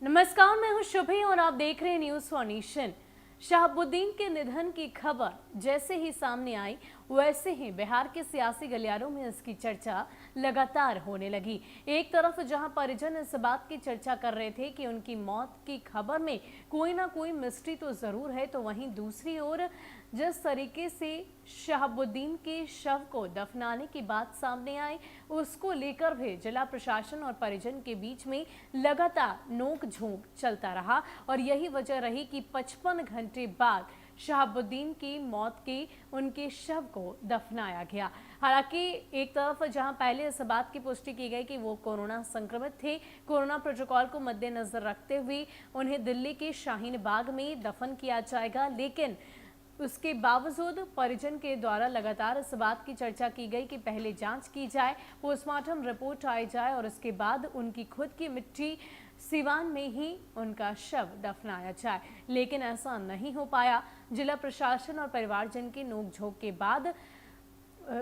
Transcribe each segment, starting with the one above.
नमस्कार, मैं हूं शुभी और आप देख रहे हैं न्यूज फॉर नेशन। शहाबुद्दीन के निधन की खबर जैसे ही सामने आई वैसे ही बिहार के सियासी गलियारों में इसकी चर्चा लगातार होने लगी। एक तरफ जहां परिजन इस बात की चर्चा कर रहे थे कि उनकी मौत की खबर में कोई ना कोई मिस्ट्री तो जरूर है, तो वहीं दूसरी ओर जिस तरीके से शहाबुद्दीन के शव को दफनाने की बात सामने आई, उसको लेकर भी जिला प्रशासन और परिजन के बीच में लगातार नोक-झोंक चलता रहा और यही वजह रही कि 55 घंटे बाद शहाबुद्दीन की मौत के उनके शव को दफनाया गया। हालांकि एक तरफ जहां पहले इस बात की पुष्टि की गई कि वो कोरोना संक्रमित थे, कोरोना प्रोटोकॉल को मद्देनजर रखते हुए उन्हें दिल्ली के शाहीन बाग में दफन किया जाएगा, लेकिन उसके बावजूद परिजन के द्वारा लगातार इस बात की चर्चा की गई कि पहले जांच की जाए, पोस्टमार्टम रिपोर्ट आई जाए और उसके बाद उनकी खुद की मिट्टी सिवान में ही उनका शव दफनाया जाए, लेकिन ऐसा नहीं हो पाया। जिला प्रशासन और परिवारजन की नोकझोंक के बाद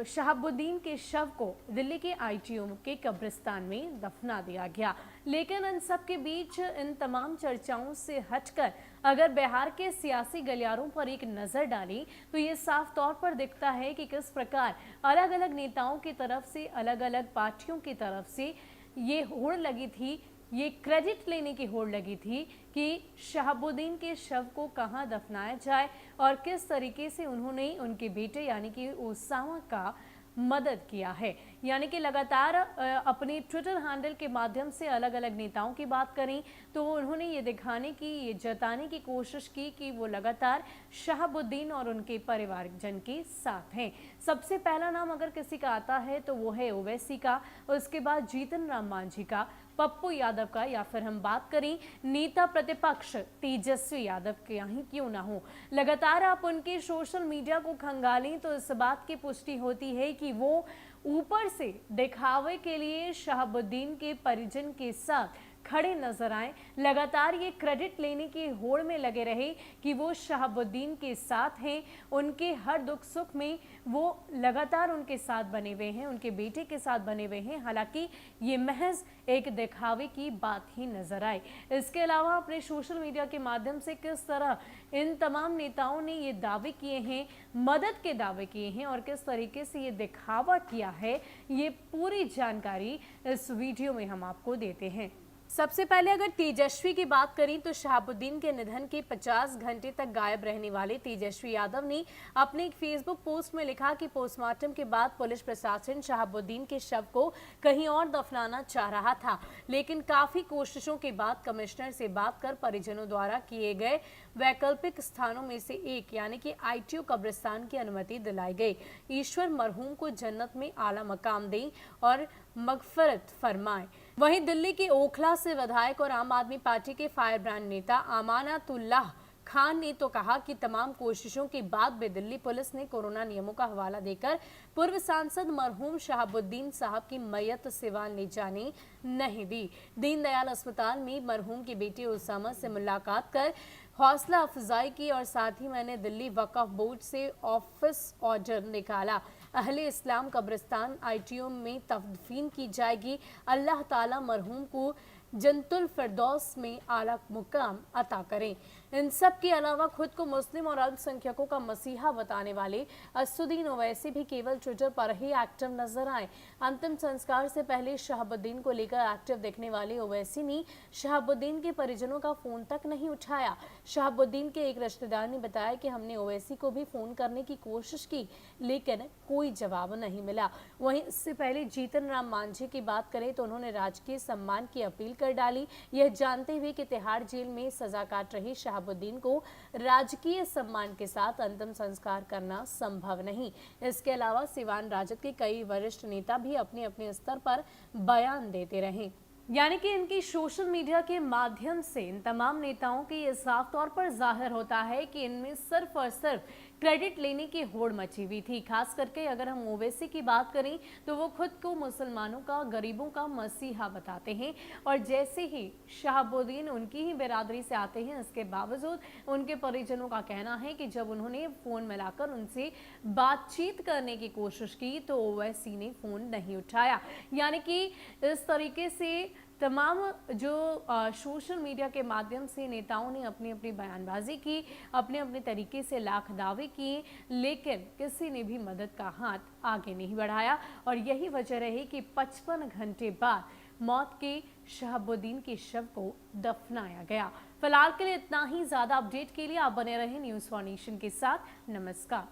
शहाबुद्दीन के शव को दिल्ली के आईटीओ के कब्रिस्तान में दफना दिया गया। लेकिन इन सब के बीच इन तमाम चर्चाओं से हटकर अगर बिहार के सियासी गलियारों पर एक नजर डालें तो ये साफ तौर पर दिखता है कि किस प्रकार अलग अलग नेताओं की तरफ से, अलग अलग पार्टियों की तरफ से ये होड़ लगी थी, ये क्रेडिट लेने की होड़ लगी थी कि शहाबुद्दीन के शव को कहां दफनाया जाए और किस तरीके से उन्होंने उनके बेटे यानी कि ओसामा का मदद किया है। यानी कि लगातार अपने ट्विटर हैंडल के माध्यम से अलग अलग नेताओं की बात करें तो उन्होंने ये दिखाने की, ये जताने की कोशिश की कि वो लगातार शहाबुद्दीन और उनके परिवारजन के साथ हैं। सबसे पहला नाम अगर किसी का आता है तो वो है ओवैसी का, उसके बाद जीतन राम मांझी का, पप्पू यादव का, या फिर हम बात करें नेता प्रतिपक्ष तेजस्वी यादव के, ही क्यों ना हो। लगातार आप उनके सोशल मीडिया को खंगालें तो इस बात की पुष्टि होती है कि वो ऊपर से दिखावे के लिए शहाबुद्दीन के परिजन के साथ खड़े नजर आए, लगातार ये क्रेडिट लेने की होड़ में लगे रहे कि वो शहाबुद्दीन के साथ हैं, उनके हर दुख सुख में वो लगातार उनके साथ बने हुए हैं, उनके बेटे के साथ बने हुए हैं। हालांकि ये महज एक दिखावे की बात ही नजर आई। इसके अलावा अपने सोशल मीडिया के माध्यम से किस तरह इन तमाम नेताओं ने ये दावे किए हैं, मदद के दावे किए हैं और किस तरीके से ये दिखावा किया है, ये पूरी जानकारी इस वीडियो में हम आपको देते हैं। सबसे पहले अगर तेजस्वी की बात करें तो शहाबुद्दीन के निधन के 50 घंटे तक गायब रहने वाले तेजस्वी यादव ने अपने एक फेसबुक पोस्ट में लिखा कि पोस्टमार्टम के बाद पुलिस प्रशासन शहाबुद्दीन के शव को कहीं और दफनाना चाह रहा था, लेकिन काफी कोशिशों के बाद कमिश्नर से बात कर परिजनों द्वारा किए गए वैकल्पिक स्थानों में से एक यानी कि आईटीओ कब्रिस्तान की अनुमति दिलाई गई। ईश्वर मरहूम को जन्नत में आला मकाम दे और मगफरत फरमाए। वहीं दिल्ली के ओखला से विधायक और आम आदमी पार्टी के फायर ब्रांड नेता अमानतुल्लाह खान ने तो कहा कि तमाम कोशिशों के बाद भी दिल्ली पुलिस ने कोरोना नियमों का हवाला देकर पूर्व सांसद मरहूम शहाबुद्दीन साहब की मैयत सिवान ले जाने नहीं दी। दीनदयाल अस्पताल में मरहूम के बेटे ओसामा से मुलाकात कर हौसला अफजाई की और साथ ही मैंने दिल्ली वक्फ बोर्ड से ऑफिस ऑर्डर निकाला। अहले इस्लाम कब्रिस्तान आईटीओ में तदफीन की जाएगी। अल्लाह ताला मरहूम को जन्नतुल फिरदौस में आला मुकाम अता करें। इन सब के अलावा खुद को मुस्लिम और अल्पसंख्यकों का मसीहा बताने वाले असदुद्दीन ओवैसी भी केवल ट्विटर पर ही एक्टिव नजर आए। अंतिम संस्कार से पहले शहाबुद्दीन को लेकर एक्टिव दिखने वाले ओवैसी ने शहाबुद्दीन के परिजनों का फोन तक नहीं उठाया। शहाबुद्दीन के एक रिश्तेदार ने बताया कि हमने ओवैसी को भी फोन करने की कोशिश की, लेकिन कोई जवाब नहीं मिला। वहीं इससे पहले जीतन राम मांझी की बात करें तो उन्होंने राजकीय सम्मान की अपील कर डाली, यह जानते हुए कि तिहाड़ जेल में सजा काट रहे शहाबुद्दीन को राजकीय सम्मान के साथ अंतिम संस्कार करना संभव नहीं। इसके अलावा सिवान राजद के कई वरिष्ठ नेता भी अपने अपने स्तर पर बयान देते रहे। यानी कि इनकी सोशल मीडिया के माध्यम से इन तमाम नेताओं के ये साफ तौर पर जाहिर होता है कि इनमें सिर्फ और सिर्फ क्रेडिट लेने की होड़ मची हुई थी। खास करके अगर हम ओवैसी की बात करें तो वो खुद को मुसलमानों का, गरीबों का मसीहा बताते हैं और जैसे ही शहाबुद्दीन उनकी ही बिरादरी से आते हैं, इसके बावजूद उनके परिजनों का कहना है कि जब उन्होंने फोन मिलाकर उनसे बातचीत करने की कोशिश की तो ओवैसी ने फोन नहीं उठाया। यानी कि इस तरीके से तमाम जो सोशल मीडिया के माध्यम से नेताओं ने अपनी अपनी बयानबाजी की, अपने अपने तरीके से लाख दावे किए, लेकिन किसी ने भी मदद का हाथ आगे नहीं बढ़ाया। और यही वजह रही कि 55 घंटे बाद मौत के शहाबुद्दीन के शव को दफनाया गया। फिलहाल के लिए इतना ही। ज़्यादा अपडेट के लिए आप बने रहें न्यूज़ फॉर नेशन के साथ। नमस्कार।